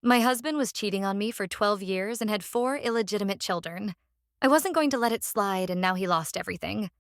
My husband was cheating on me for 12 years and had 4 illegitimate children. I wasn't going to let it slide, and now he lost everything.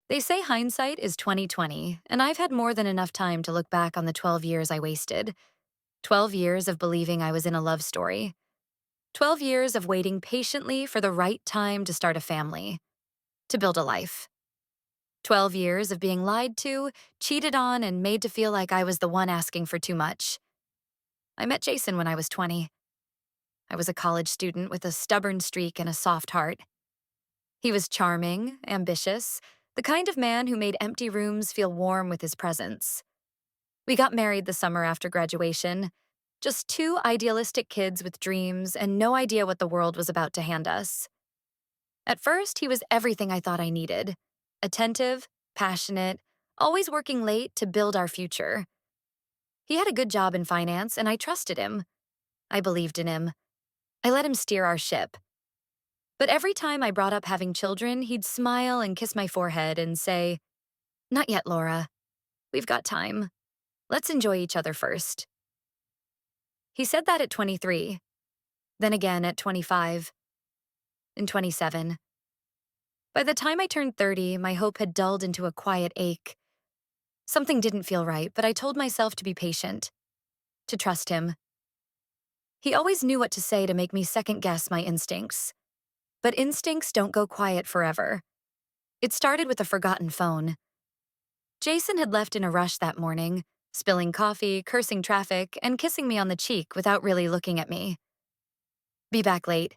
They say hindsight is 20/20, and I've had more than enough time to look back on the 12 years I wasted. 12 years of believing I was in a love story. 12 years of waiting patiently for the right time to start a family, to build a life. 12 years of being lied to, cheated on, and made to feel like I was the one asking for too much. I met Jason when I was 20. I was a college student with a stubborn streak and a soft heart. He was charming, ambitious, the kind of man who made empty rooms feel warm with his presence. We got married the summer after graduation, just two idealistic kids with dreams and no idea what the world was about to hand us. At first, he was everything I thought I needed: attentive, passionate, always working late to build our future. He had a good job in finance, and I trusted him. I believed in him. I let him steer our ship. But every time I brought up having children, he'd smile and kiss my forehead and say, "Not yet, Laura. We've got time. Let's enjoy each other first." He said that at 23, then again at 25, and 27. By the time I turned 30, my hope had dulled into a quiet ache. Something didn't feel right, but I told myself to be patient, to trust him. He always knew what to say to make me second-guess my instincts. But instincts don't go quiet forever. It started with a forgotten phone. Jason had left in a rush that morning, spilling coffee, cursing traffic, and kissing me on the cheek without really looking at me. "Be back late.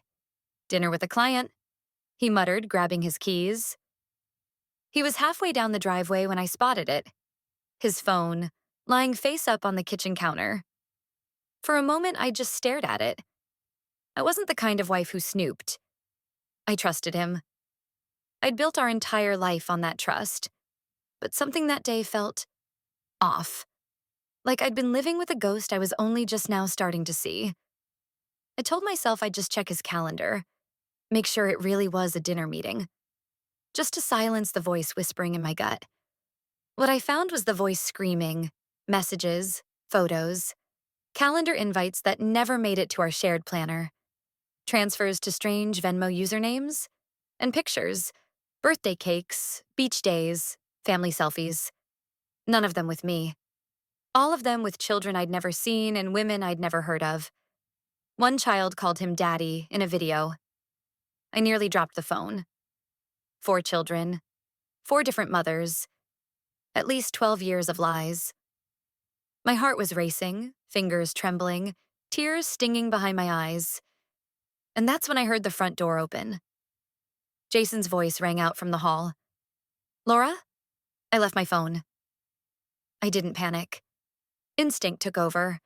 Dinner with a client," he muttered, grabbing his keys. He was halfway down the driveway when I spotted it. His phone, lying face up on the kitchen counter. For a moment, I just stared at it. I wasn't the kind of wife who snooped. I trusted him. I'd built our entire life on that trust. But something that day felt off. Like I'd been living with a ghost I was only just now starting to see. I told myself I'd just check his calendar, make sure it really was a dinner meeting, just to silence the voice whispering in my gut. What I found was the voice screaming: messages, photos, calendar invites that never made it to our shared planner, transfers to strange Venmo usernames, and pictures, birthday cakes, beach days, family selfies. None of them with me. All of them with children I'd never seen and women I'd never heard of. One child called him Daddy in a video. I nearly dropped the phone. 4 children, 4 different mothers, at least 12 years of lies. My heart was racing, fingers trembling, tears stinging behind my eyes. And that's when I heard the front door open. Jason's voice rang out from the hall. "Laura?" I left my phone. I didn't panic. Instinct took over.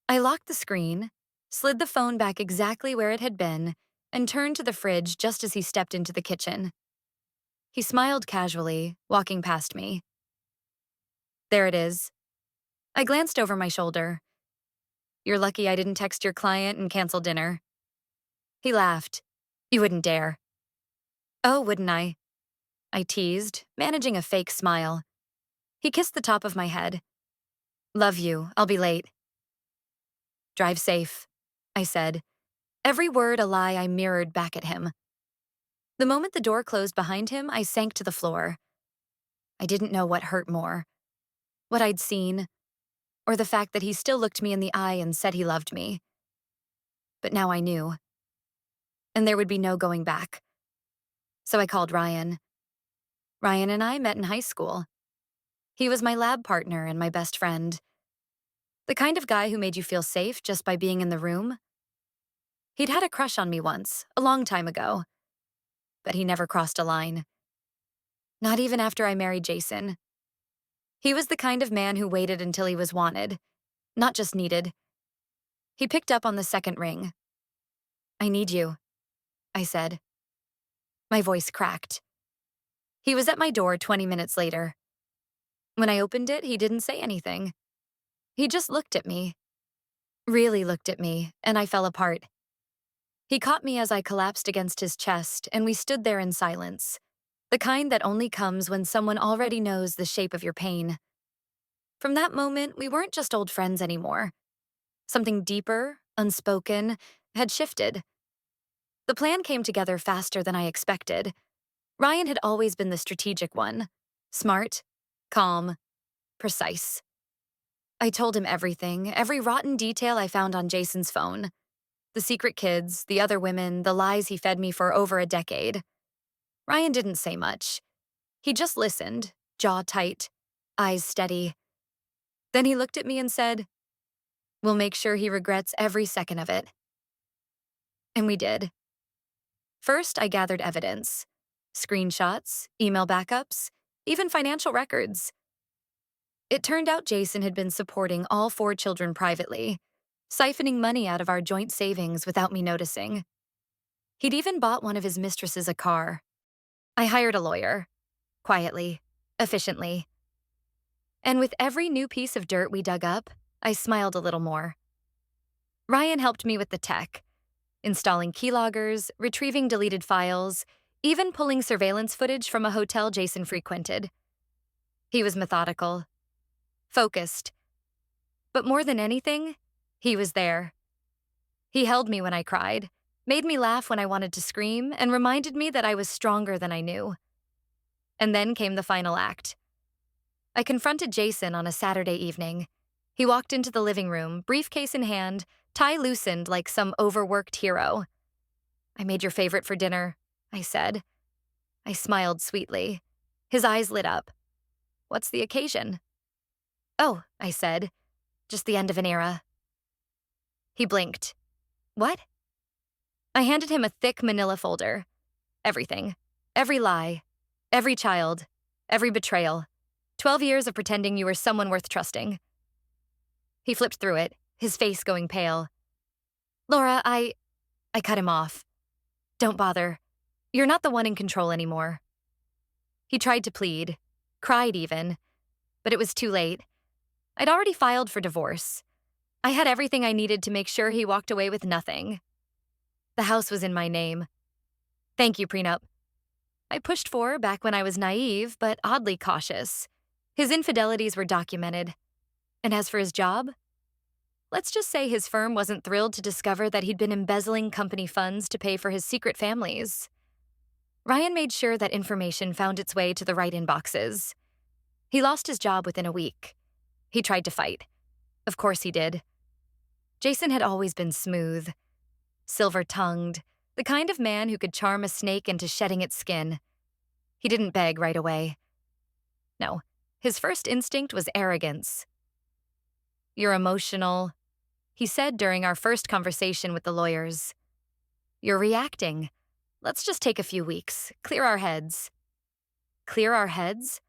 I locked the screen, slid the phone back exactly where it had been, and turned to the fridge just as he stepped into the kitchen. He smiled casually, walking past me. "There it is." I glanced over my shoulder. "You're lucky I didn't text your client and cancel dinner." He laughed. "You wouldn't dare." "Oh, wouldn't I?" I teased, managing a fake smile. He kissed the top of my head. "Love you. I'll be late." "Drive safe," I said, every word a lie I mirrored back at him. The moment the door closed behind him, I sank to the floor. I didn't know what hurt more, what I'd seen, or the fact that he still looked me in the eye and said he loved me. But now I knew. And there would be no going back. So I called Ryan. Ryan and I met in high school. He was my lab partner and my best friend. The kind of guy who made you feel safe just by being in the room. He'd had a crush on me once, a long time ago. But he never crossed a line. Not even after I married Jason. He was the kind of man who waited until he was wanted, not just needed. He picked up on the second ring. "I need you," I said. My voice cracked. He was at my door 20 minutes later. When I opened it, he didn't say anything. He just looked at me. Really looked at me, and I fell apart. He caught me as I collapsed against his chest, and we stood there in silence, the kind that only comes when someone already knows the shape of your pain. From that moment, we weren't just old friends anymore. Something deeper, unspoken, had shifted. The plan came together faster than I expected. Ryan had always been the strategic one. Smart, calm, precise. I told him everything, every rotten detail I found on Jason's phone. The secret kids, the other women, the lies he fed me for over a decade. Ryan didn't say much. He just listened, jaw tight, eyes steady. Then he looked at me and said, "We'll make sure he regrets every second of it." And we did. First, I gathered evidence. Screenshots, email backups, even financial records. It turned out Jason had been supporting all 4 children privately, siphoning money out of our joint savings without me noticing. He'd even bought one of his mistresses a car. I hired a lawyer. Quietly, efficiently. And with every new piece of dirt we dug up, I smiled a little more. Ryan helped me with the tech, installing keyloggers, retrieving deleted files, even pulling surveillance footage from a hotel Jason frequented. He was methodical, focused. But more than anything, he was there. He held me when I cried, made me laugh when I wanted to scream, and reminded me that I was stronger than I knew. And then came the final act. I confronted Jason on a Saturday evening. He walked into the living room, briefcase in hand, tie loosened like some overworked hero. "I made your favorite for dinner," I said. I smiled sweetly. His eyes lit up. "What's the occasion?" "Oh," I said, "just the end of an era." He blinked. "What?" I handed him a thick manila folder. Everything. Every lie. Every child. Every betrayal. 12 years of pretending you were someone worth trusting. He flipped through it, his face going pale. "Laura, I cut him off. "Don't bother. You're not the one in control anymore." He tried to plead, cried even, but it was too late. I'd already filed for divorce. I had everything I needed to make sure he walked away with nothing. The house was in my name. Thank you, prenup. I pushed for back when I was naive, but oddly cautious. His infidelities were documented. And as for his job, let's just say his firm wasn't thrilled to discover that he'd been embezzling company funds to pay for his secret families. Ryan made sure that information found its way to the right inboxes. He lost his job within a week. He tried to fight. Of course he did. Jason had always been smooth, silver-tongued, the kind of man who could charm a snake into shedding its skin. He didn't beg right away. No, his first instinct was arrogance. "You're emotional," he said during our first conversation with the lawyers. "You're reacting. Let's just take a few weeks, clear our heads." Clear our heads?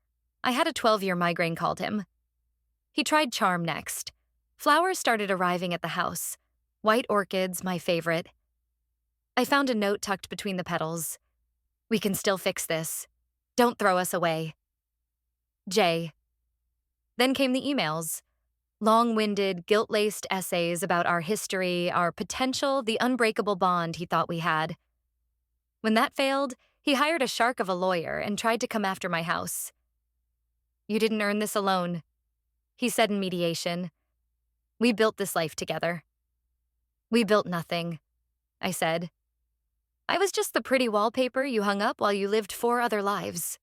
I had a 12-year migraine called him. He tried charm next. Flowers started arriving at the house. White orchids, my favorite. I found a note tucked between the petals. "We can still fix this. Don't throw us away. Jay." Then came the emails. Long-winded, guilt-laced essays about our history, our potential, the unbreakable bond he thought we had. When that failed, he hired a shark of a lawyer and tried to come after my house. "You didn't earn this alone," he said in mediation. "We built this life together." "We built nothing," I said. "I was just the pretty wallpaper you hung up while you lived 4 other lives."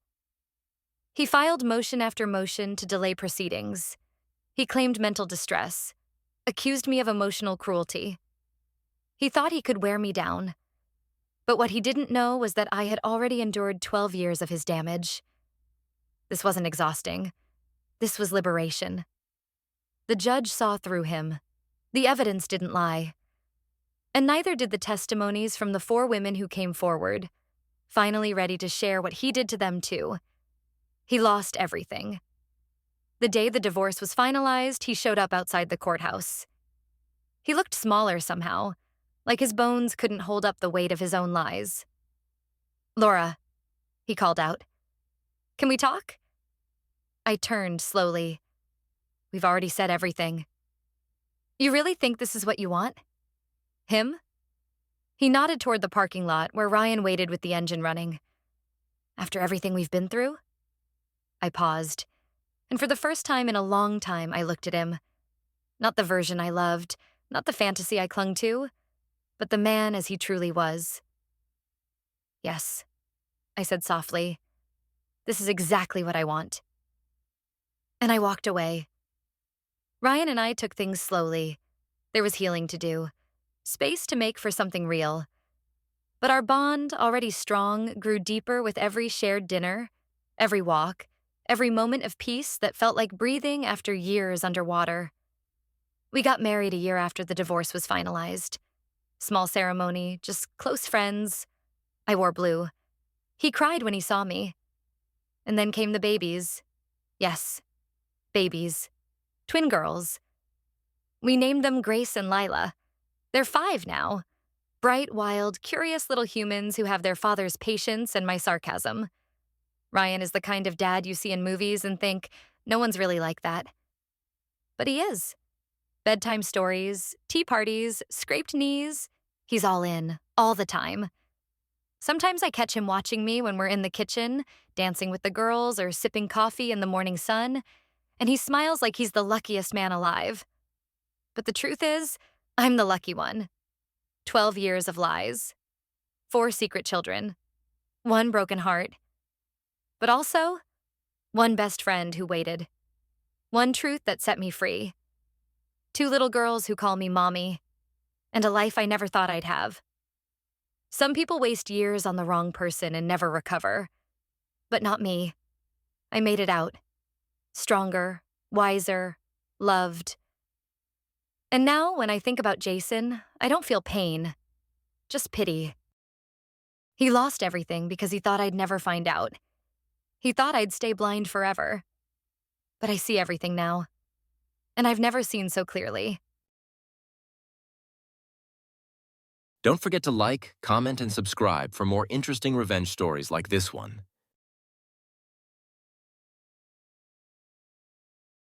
He filed motion after motion to delay proceedings. He claimed mental distress, accused me of emotional cruelty. He thought he could wear me down. But what he didn't know was that I had already endured 12 years of his damage. This wasn't exhausting. This was liberation. The judge saw through him. The evidence didn't lie. And neither did the testimonies from the 4 women who came forward, finally ready to share what he did to them too. He lost everything. The day the divorce was finalized, he showed up outside the courthouse. He looked smaller somehow, like his bones couldn't hold up the weight of his own lies. "Laura," he called out. "Can we talk?" I turned slowly. "We've already said everything." "You really think this is what you want? Him?" He nodded toward the parking lot where Ryan waited with the engine running. "After everything we've been through?" I paused, and for the first time in a long time I looked at him. Not the version I loved, Not the fantasy I clung to, but the man as he truly was. Yes, I said softly. This is exactly what I want. And I walked away. Ryan and I took things slowly. There was healing to do, space to make for something real. But our bond, already strong, grew deeper with every shared dinner, every walk, every moment of peace that felt like breathing after years underwater. We got married a year after the divorce was finalized. Small ceremony, just close friends. I wore blue. He cried when he saw me. And then came the babies. Yes, babies. Twin girls. We named them Grace and Lila. They're 5 now. Bright, wild, curious little humans who have their father's patience and my sarcasm. Ryan is the kind of dad you see in movies and think, no one's really like that. But he is. Bedtime stories, tea parties, scraped knees. He's all in, all the time. Sometimes I catch him watching me when we're in the kitchen, dancing with the girls or sipping coffee in the morning sun, and he smiles like he's the luckiest man alive. But the truth is, I'm the lucky one. 12 years of lies. 4 secret children. 1 broken heart. But also, 1 best friend who waited. 1 truth that set me free. 2 little girls who call me mommy. And a life I never thought I'd have. Some people waste years on the wrong person and never recover. But not me. I made it out. Stronger, wiser, loved. And now, when I think about Jason, I don't feel pain. Just pity. He lost everything because he thought I'd never find out. He thought I'd stay blind forever. But I see everything now. And I've never seen so clearly. Don't forget to like, comment, and subscribe for more interesting revenge stories like this one.